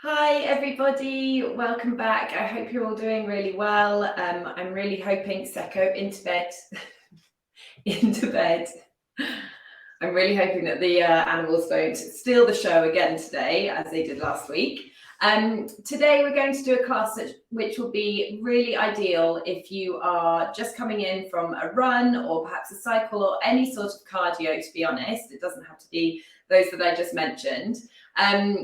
Hi everybody, welcome back. I hope you're all doing really well. I'm really hoping Seko into bed. into bed. I'm really hoping that the animals don't steal the show again today, as they did last week. Today we're going to do a class which will be really ideal if you are just coming in from a run or perhaps a cycle or any sort of cardio, to be honest. It doesn't have to be those that I just mentioned.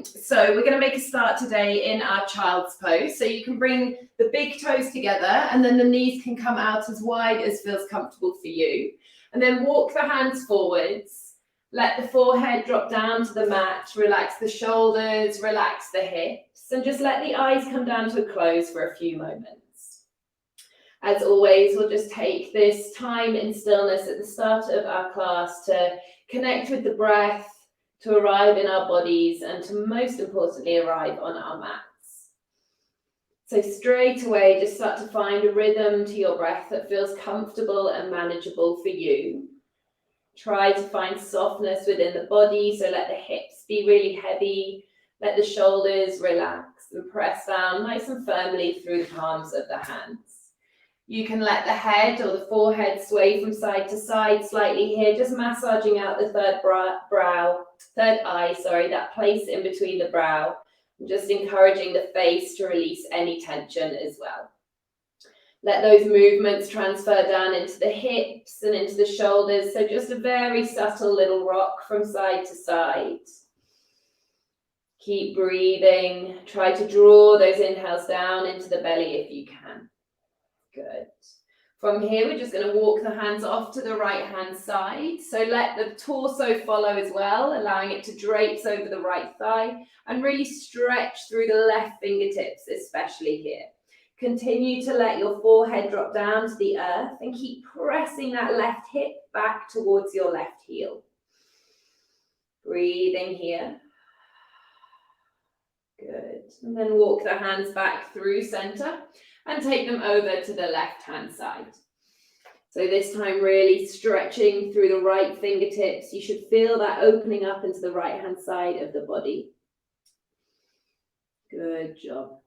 So we're going to make a start today in our child's pose. So you can bring the big toes together and then the knees can come out as wide as feels comfortable for you. And then walk the hands forwards. Let the forehead drop down to the mat, relax the shoulders, relax the hips, and just let the eyes come down to a close for a few moments. As always, we'll just take this time in stillness at the start of our class to connect with the breath, to arrive in our bodies, and to most importantly, arrive on our mats. So straight away, just start to find a rhythm to your breath that feels comfortable and manageable for you. Try to find softness within the body, so let the hips be really heavy, let the shoulders relax and press down nice and firmly through the palms of the hands. You can let the head or the forehead sway from side to side slightly here, just massaging out the third eye, that place in between the brow, and just encouraging the face to release any tension as well. Let those movements transfer down into the hips and into the shoulders. So just a very subtle little rock from side to side. Keep breathing. Try to draw those inhales down into the belly if you can. Good. From here, we're just going to walk the hands off to the right-hand side. So let the torso follow as well, allowing it to drape over the right thigh and really stretch through the left fingertips, especially here. Continue to let your forehead drop down to the earth and keep pressing that left hip back towards your left heel. Breathing here. Good. And then walk the hands back through center and take them over to the left-hand side. So this time really stretching through the right fingertips. You should feel that opening up into the right-hand side of the body. Good job.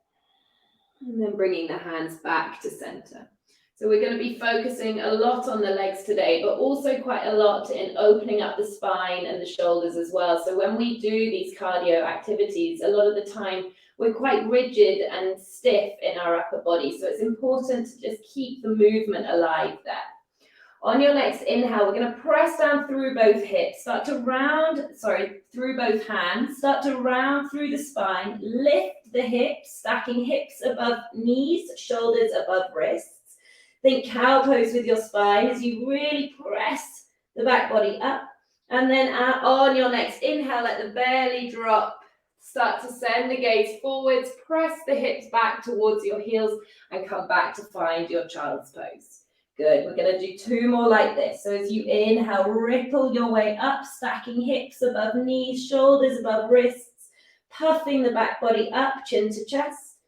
And then bringing the hands back to center. So we're going to be focusing a lot on the legs today, but also quite a lot in opening up the spine and the shoulders as well. So when we do these cardio activities, a lot of the time we're quite rigid and stiff in our upper body. So it's important to just keep the movement alive there. On your next inhale, we're going to press down through both hips, through both hands, start to round through the spine, lift the hips, stacking hips above knees, shoulders above wrists. Think cow pose with your spine as you really press the back body up. And then on your next inhale, let the belly drop. Start to send the gaze forwards, press the hips back towards your heels and come back to find your child's pose. Good, we're going to do two more like this. So as you inhale, ripple your way up, stacking hips above knees, shoulders above wrists, puffing the back body up, chin to chest.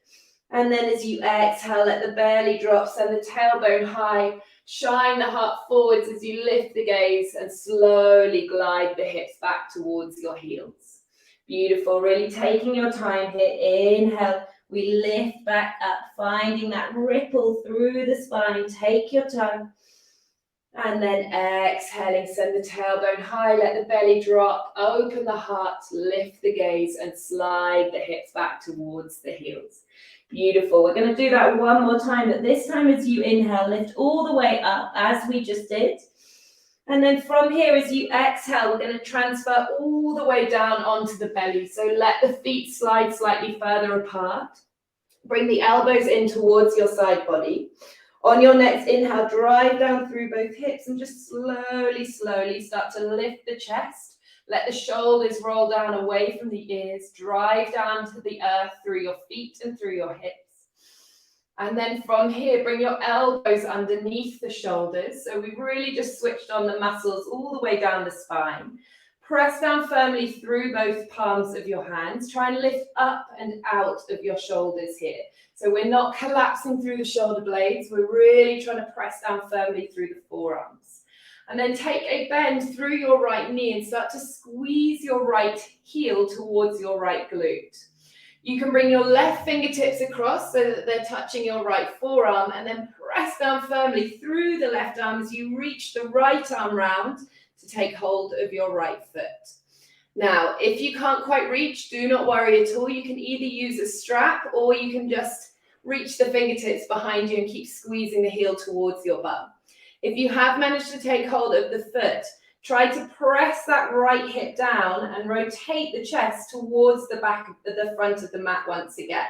And then as you exhale, let the belly drop, send the tailbone high, shine the heart forwards as you lift the gaze and slowly glide the hips back towards your heels. Beautiful, really taking your time here. Inhale. We lift back up, finding that ripple through the spine. Take your time. And then exhaling, send the tailbone high, let the belly drop, open the heart, lift the gaze and slide the hips back towards the heels. Beautiful. We're going to do that one more time, but this time as you inhale, lift all the way up as we just did. And then from here, as you exhale, we're going to transfer all the way down onto the belly. So let the feet slide slightly further apart. Bring the elbows in towards your side body. On your next inhale, drive down through both hips and just slowly start to lift the chest. Let the shoulders roll down away from the ears. Drive down to the earth through your feet and through your hips. And then from here, bring your elbows underneath the shoulders. So we've really just switched on the muscles all the way down the spine. Press down firmly through both palms of your hands. Try and lift up and out of your shoulders here. So we're not collapsing through the shoulder blades. We're really trying to press down firmly through the forearms. And then take a bend through your right knee and start to squeeze your right heel towards your right glute. You can bring your left fingertips across so that they're touching your right forearm, and then press down firmly through the left arm as you reach the right arm round to take hold of your right foot. Now, if you can't quite reach, do not worry at all. You can either use a strap or you can just reach the fingertips behind you and keep squeezing the heel towards your bum. If you have managed to take hold of the foot, try to press that right hip down and rotate the chest towards the back of the front of the mat once again.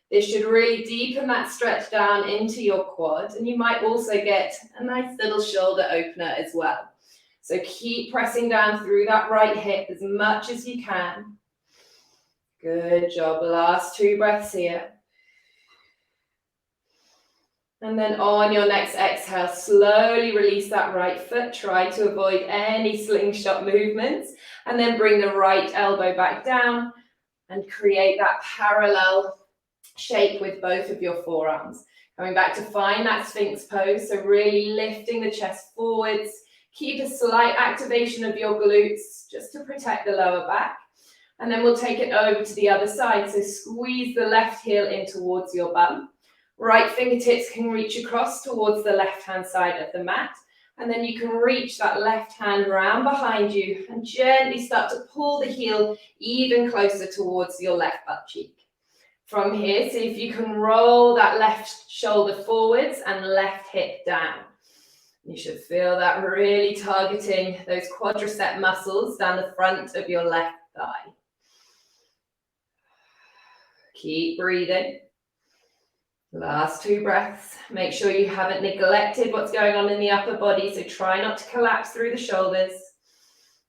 This should really deepen that stretch down into your quad, and you might also get a nice little shoulder opener as well. So keep pressing down through that right hip as much as you can. Good job. Last 2 breaths here. And then on your next exhale, slowly release that right foot. Try to avoid any slingshot movements. And then bring the right elbow back down and create that parallel shape with both of your forearms. Coming back to find that Sphinx pose. So really lifting the chest forwards. Keep a slight activation of your glutes just to protect the lower back. And then we'll take it over to the other side. So squeeze the left heel in towards your bum. Right fingertips can reach across towards the left-hand side of the mat. And then you can reach that left hand round behind you and gently start to pull the heel even closer towards your left butt cheek. From here, see if you can roll that left shoulder forwards and left hip down. You should feel that really targeting those quadricep muscles down the front of your left thigh. Keep breathing. Last 2 breaths. Make sure you haven't neglected what's going on in the upper body, so try not to collapse through the shoulders.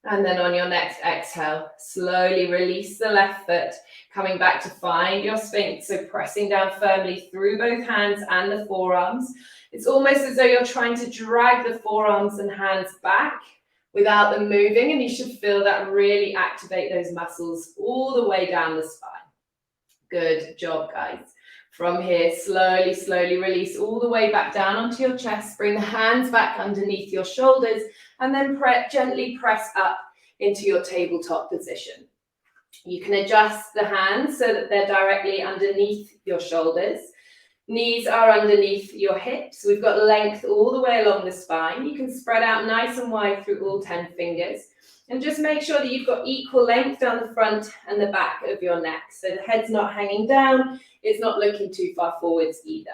And then on your next exhale, slowly release the left foot, coming back to find your Sphinx, so pressing down firmly through both hands and the forearms. It's almost as though you're trying to drag the forearms and hands back without them moving, and you should feel that really activate those muscles all the way down the spine. Good job, guys. From here, slowly, slowly release all the way back down onto your chest. Bring the hands back underneath your shoulders and then gently press up into your tabletop position. You can adjust the hands so that they're directly underneath your shoulders. Knees are underneath your hips. We've got length all the way along the spine. You can spread out nice and wide through all 10 fingers. And just make sure that you've got equal length down the front and the back of your neck. So the head's not hanging down, it's not looking too far forwards either.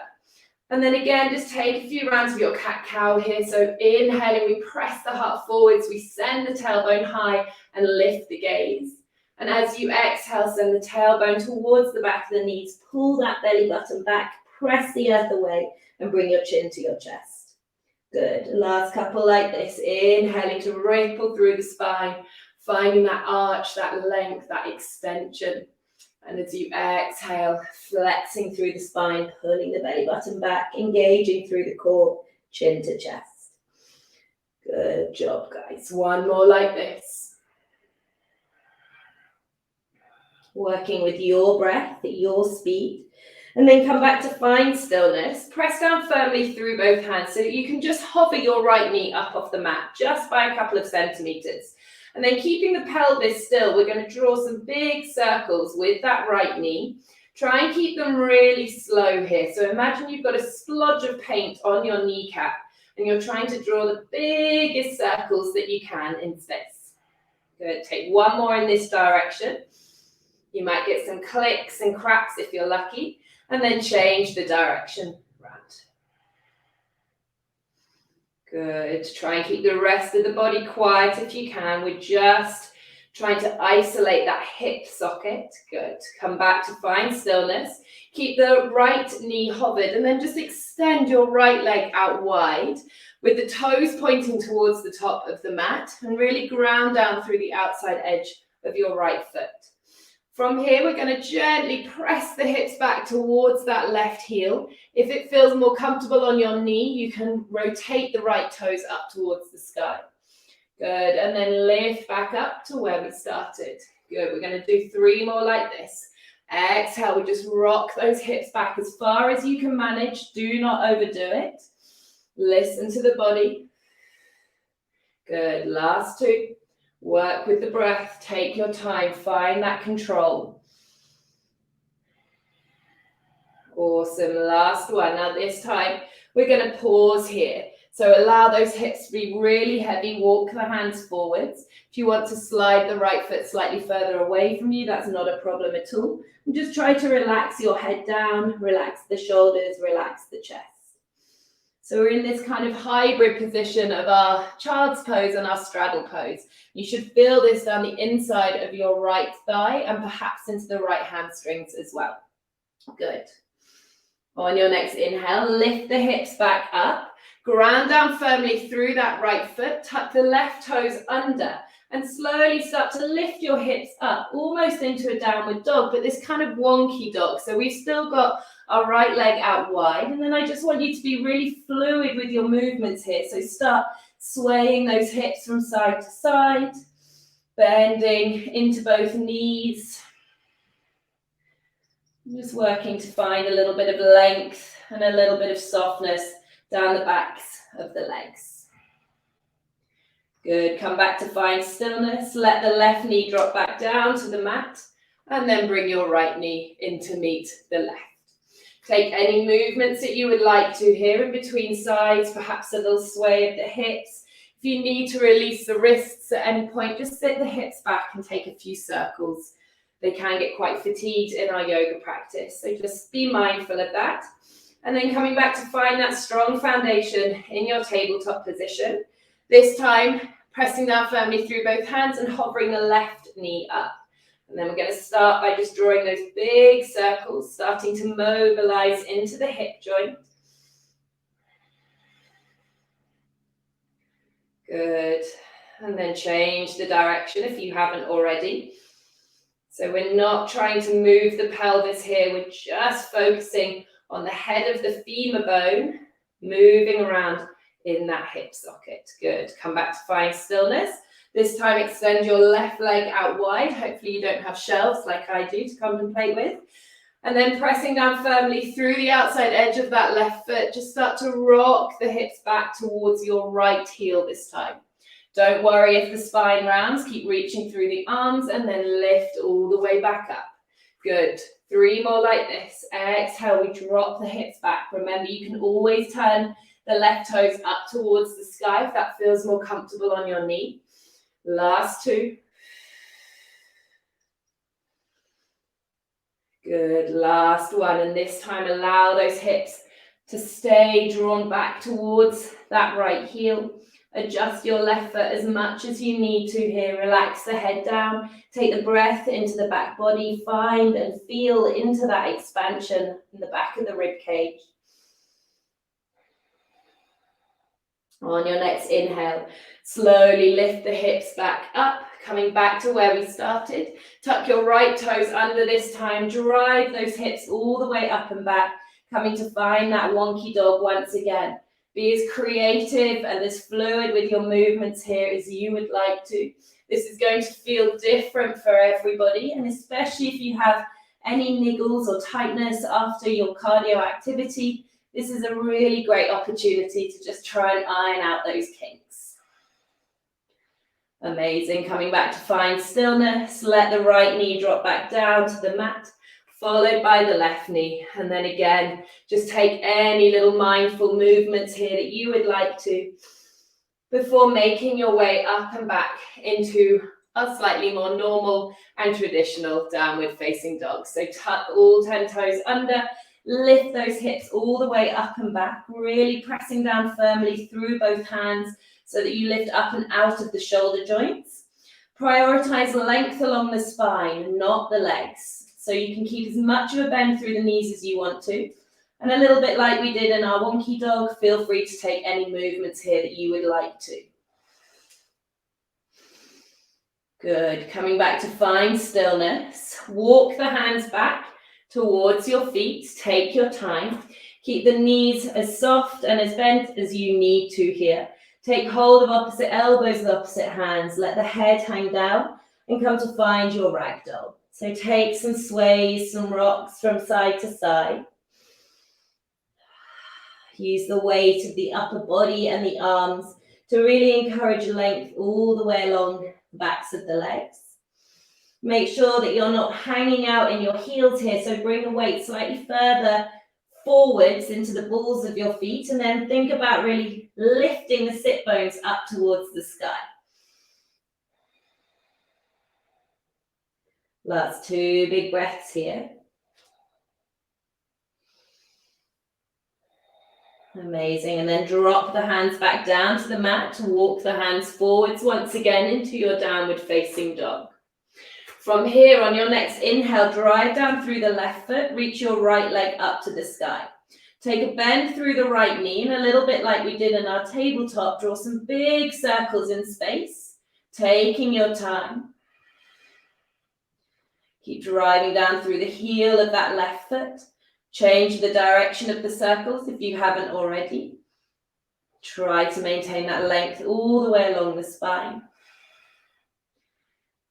And then again, just take a few rounds of your cat-cow here. So inhaling, we press the heart forwards, we send the tailbone high and lift the gaze. And as you exhale, send the tailbone towards the back of the knees, pull that belly button back, press the earth away and bring your chin to your chest. Good. Last couple like this. Inhaling to ripple through the spine, finding that arch, that length, that extension. And as you exhale, flexing through the spine, pulling the belly button back, engaging through the core, chin to chest. Good job, guys. One more like this. Working with your breath at your speed. And then come back to find stillness. Press down firmly through both hands so that you can just hover your right knee up off the mat just by a couple of centimeters. And then keeping the pelvis still, we're going to draw some big circles with that right knee. Try and keep them really slow here. So imagine you've got a splodge of paint on your kneecap and you're trying to draw the biggest circles that you can in space. Good. Take one more in this direction. You might get some clicks and cracks if you're lucky. And then change the direction round. Good. Try and keep the rest of the body quiet if you can. We're just trying to isolate that hip socket. Good. Come back to find stillness. Keep the right knee hovered and then just extend your right leg out wide with the toes pointing towards the top of the mat and really ground down through the outside edge of your right foot. From here, we're going to gently press the hips back towards that left heel. If it feels more comfortable on your knee, you can rotate the right toes up towards the sky. Good, and then lift back up to where we started. Good, we're going to do 3 more like this. Exhale, we just rock those hips back as far as you can manage. Do not overdo it. Listen to the body. Good, last 2. Work with the breath, take your time, find that control. Awesome, last one. Now this time we're going to pause here. So allow those hips to be really heavy, walk the hands forwards. If you want to slide the right foot slightly further away from you, that's not a problem at all. And just try to relax your head down, relax the shoulders, relax the chest. So we're in this kind of hybrid position of our child's pose and our straddle pose. You should feel this down the inside of your right thigh and perhaps into the right hamstrings as well. Good. On your next inhale, lift the hips back up, ground down firmly through that right foot, tuck the left toes under, and slowly start to lift your hips up, almost into a downward dog, but this kind of wonky dog. So we've still got our right leg out wide, and then I just want you to be really fluid with your movements here. So start swaying those hips from side to side, bending into both knees. Just working to find a little bit of length and a little bit of softness down the backs of the legs. Good, come back to find stillness. Let the left knee drop back down to the mat and then bring your right knee in to meet the left. Take any movements that you would like to here in between sides, perhaps a little sway of the hips. If you need to release the wrists at any point, just sit the hips back and take a few circles. They can get quite fatigued in our yoga practice, so just be mindful of that. And then coming back to find that strong foundation in your tabletop position. This time, pressing down firmly through both hands and hovering the left knee up. And then we're going to start by just drawing those big circles, starting to mobilize into the hip joint. Good. And then change the direction if you haven't already. So we're not trying to move the pelvis here. We're just focusing on the head of the femur bone, moving around in that hip socket. Good. Come back to find stillness. This time extend your left leg out wide. Hopefully you don't have shelves like I do to contemplate with. And then pressing down firmly through the outside edge of that left foot, just start to rock the hips back towards your right heel this time. Don't worry if the spine rounds. Keep reaching through the arms and then lift all the way back up. Good. 3 more like this. Exhale, we drop the hips back. Remember, you can always turn the left toes up towards the sky if that feels more comfortable on your knee. Last 2. Good. Last 1. And this time, allow those hips to stay drawn back towards that right heel. Adjust your left foot as much as you need to here. Relax the head down. Take the breath into the back body. Find and feel into that expansion in the back of the rib cage. On your next inhale, slowly lift the hips back up, coming back to where we started. Tuck your right toes under this time. Drive those hips all the way up and back, coming to find that wonky dog once again. Be as creative and as fluid with your movements here as you would like to. This is going to feel different for everybody, and especially if you have any niggles or tightness after your cardio activity, this is a really great opportunity to just try and iron out those kinks. Amazing. Coming back to find stillness. Let the right knee drop back down to the mat, followed by the left knee. And then again, just take any little mindful movements here that you would like to before making your way up and back into a slightly more normal and traditional downward facing dog. So tuck all 10 toes under, lift those hips all the way up and back, really pressing down firmly through both hands so that you lift up and out of the shoulder joints. Prioritize length along the spine, not the legs. So you can keep as much of a bend through the knees as you want to. And a little bit like we did in our wonky dog, feel free to take any movements here that you would like to. Good. Coming back to find stillness. Walk the hands back towards your feet. Take your time. Keep the knees as soft and as bent as you need to here. Take hold of opposite elbows with opposite hands. Let the head hang down and come to find your ragdoll. So take some sways, some rocks from side to side. Use the weight of the upper body and the arms to really encourage length all the way along the backs of the legs. Make sure that you're not hanging out in your heels here, so bring the weight slightly further forwards into the balls of your feet, and then think about really lifting the sit bones up towards the sky. Last 2 big breaths here. Amazing. And then drop the hands back down to the mat. Walk the hands forwards once again into your downward facing dog. From here, on your next inhale, drive down through the left foot, reach your right leg up to the sky. Take a bend through the right knee, and a little bit like we did in our tabletop, draw some big circles in space, taking your time. Keep driving down through the heel of that left foot. Change the direction of the circles if you haven't already. Try to maintain that length all the way along the spine.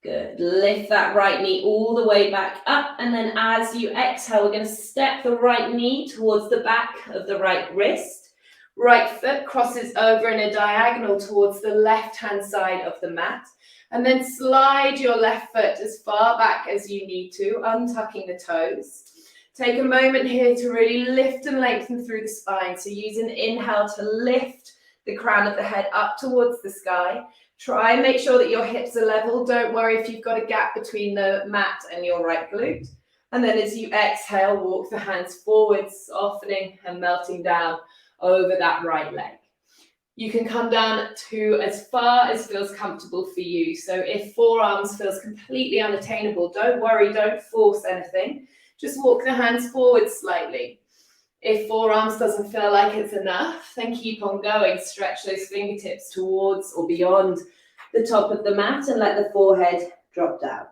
Good. Lift that right knee all the way back up, and then as you exhale, we're going to step the right knee towards the back of the right wrist. Right foot crosses over in a diagonal towards the left-hand side of the mat, and then slide your left foot as far back as you need to, untucking the toes. Take a moment here to really lift and lengthen through the spine. So use an inhale to lift the crown of the head up towards the sky. Try and make sure that your hips are level. Don't worry if you've got a gap between the mat and your right glute. And then as you exhale, walk the hands forwards, softening and melting down over that right leg. You can come down to as far as feels comfortable for you. So if forearms feels completely unattainable, don't worry, don't force anything. Just walk the hands forward slightly. If forearms doesn't feel like it's enough, then keep on going. Stretch those fingertips towards or beyond the top of the mat and let the forehead drop down.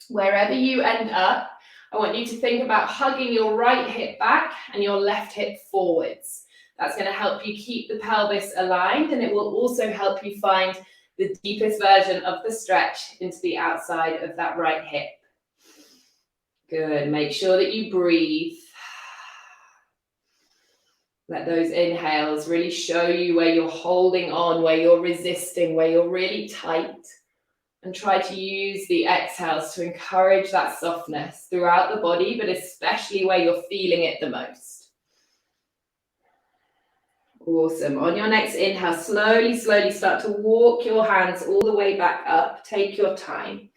Wherever you end up, I want you to think about hugging your right hip back and your left hip forwards. That's going to help you keep the pelvis aligned, and it will also help you find the deepest version of the stretch into the outside of that right hip. Good. Make sure that you breathe. Let those inhales really show you where you're holding on, where you're resisting, where you're really tight. And try to use the exhales to encourage that softness throughout the body, but especially where you're feeling it the most. Awesome. On your next inhale, slowly start to walk your hands all the way back up. Take your time.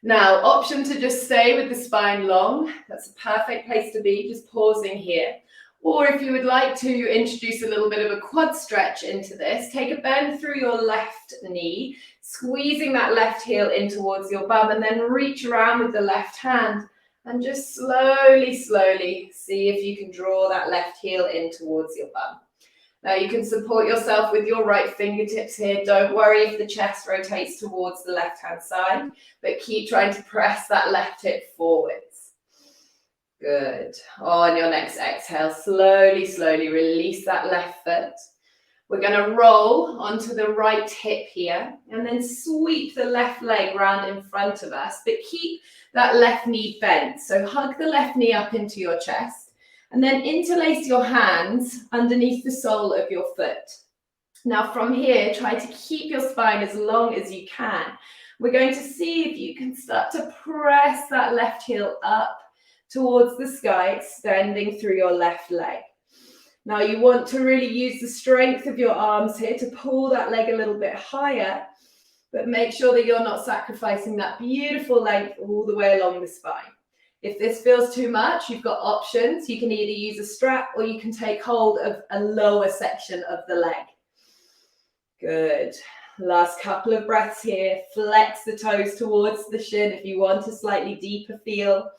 Now, option to just stay with the spine long. That's a perfect place to be, just pausing here. Or if you would like to introduce a little bit of a quad stretch into this, take a bend through your left knee, squeezing that left heel in towards your bum, and then reach around with the left hand and just slowly see if you can draw that left heel in towards your bum. Now you can support yourself with your right fingertips here. Don't worry if the chest rotates towards the left-hand side, but keep trying to press that left hip forwards. Good. On your next exhale, slowly release that left foot. We're going to roll onto the right hip here and then sweep the left leg round in front of us, but keep that left knee bent. So hug the left knee up into your chest. And then interlace your hands underneath the sole of your foot. Now from here, try to keep your spine as long as you can. We're going to see if you can start to press that left heel up towards the sky, extending through your left leg. Now you want to really use the strength of your arms here to pull that leg a little bit higher, but make sure that you're not sacrificing that beautiful length all the way along the spine. If this feels too much, you've got options. You can either use a strap or you can take hold of a lower section of the leg. Good. Last couple of breaths here. Flex the toes towards the shin if you want a slightly deeper feel.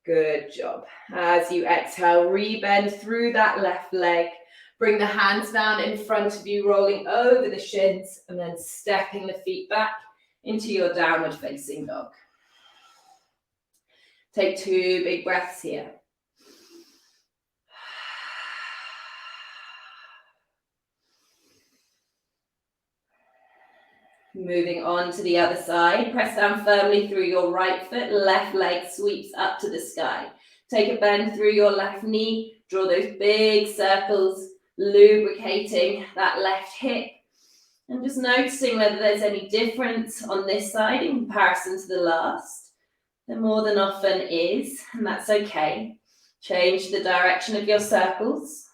Good job. As you exhale, rebend through that left leg. Bring the hands down in front of you, rolling over the shins, and then stepping the feet back into your downward facing dog. Take 2 big breaths here. Moving on to the other side, press down firmly through your right foot, left leg sweeps up to the sky. Take a bend through your left knee, draw those big circles, lubricating that left hip, and just noticing whether there's any difference on this side in comparison to the last. There more than often is, and that's okay. Change the direction of your circles.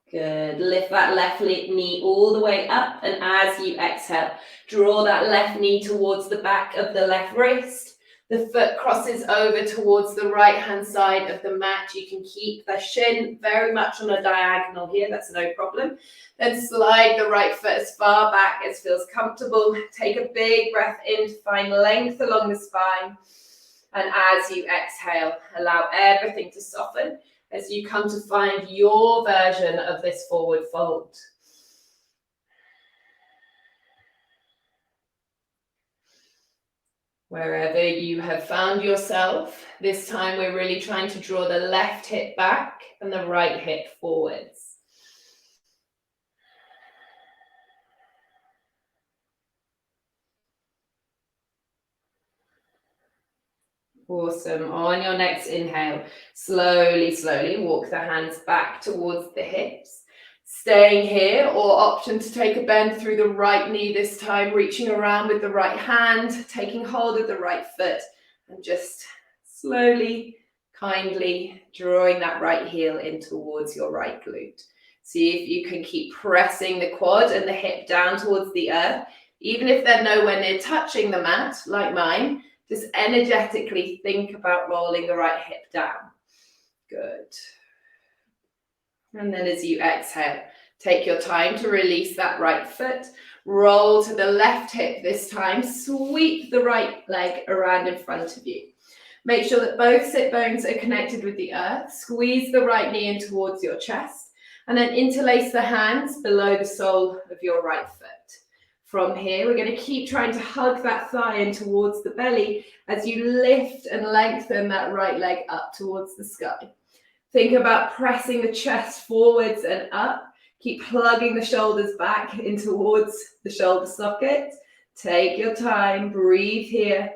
Good. Lift that left knee all the way up, and as you exhale, draw that left knee towards the back of the left wrist. The foot crosses over towards the right-hand side of the mat. You can keep the shin very much on a diagonal here, that's no problem. Then slide the right foot as far back as feels comfortable. Take a big breath in to find length along the spine. And as you exhale, allow everything to soften as you come to find your version of this forward fold. Wherever you have found yourself, this time we're really trying to draw the left hip back and the right hip forwards. Awesome. On your next inhale, slowly, slowly walk the hands back towards the hips. Staying here, or option to take a bend through the right knee this time, reaching around with the right hand, taking hold of the right foot, and just slowly, kindly drawing that right heel in towards your right glute. See if you can keep pressing the quad and the hip down towards the earth, even if they're nowhere near touching the mat, like mine. Just energetically think about rolling the right hip down. Good. And then as you exhale, take your time to release that right foot. Roll to the left hip this time. Sweep the right leg around in front of you. Make sure that both sit bones are connected with the earth. Squeeze the right knee in towards your chest. And then interlace the hands below the sole of your right foot. From here, we're going to keep trying to hug that thigh in towards the belly as you lift and lengthen that right leg up towards the sky. Think about pressing the chest forwards and up. Keep plugging the shoulders back in towards the shoulder socket. Take your time, breathe here.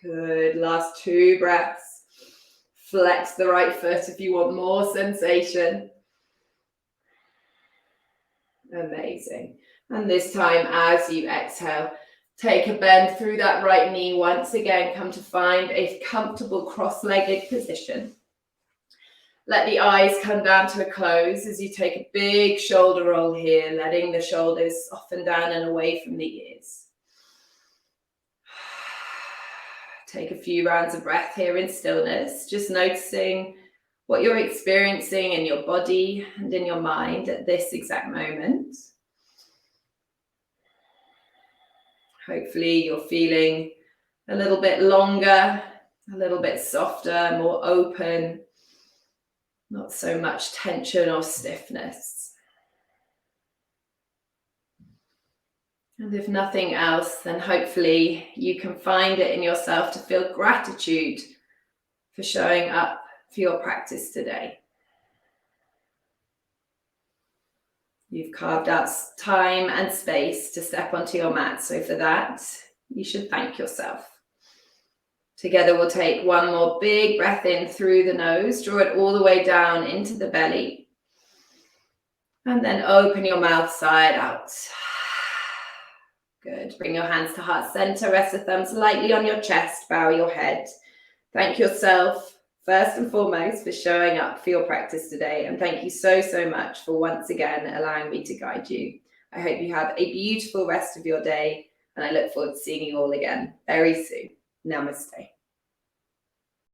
Good, last 2 breaths. Flex the right foot if you want more sensation. Amazing. And this time, as you exhale, take a bend through that right knee. Once again, come to find a comfortable cross-legged position. Let the eyes come down to a close as you take a big shoulder roll here, letting the shoulders soften down and away from the ears. Take a few rounds of breath here in stillness, just noticing what you're experiencing in your body and in your mind at this exact moment. Hopefully you're feeling a little bit longer, a little bit softer, more open, not so much tension or stiffness. And if nothing else, then hopefully you can find it in yourself to feel gratitude for showing up for your practice today. You've carved out time and space to step onto your mat, so for that, you should thank yourself. Together, we'll take one more big breath in through the nose, draw it all the way down into the belly, and then open your mouth side out. Good. Bring your hands to heart center, rest the thumbs lightly on your chest, bow your head. Thank yourself first and foremost for showing up for your practice today, and thank you so, so much for once again allowing me to guide you. I hope you have a beautiful rest of your day, and I look forward to seeing you all again very soon. Namaste.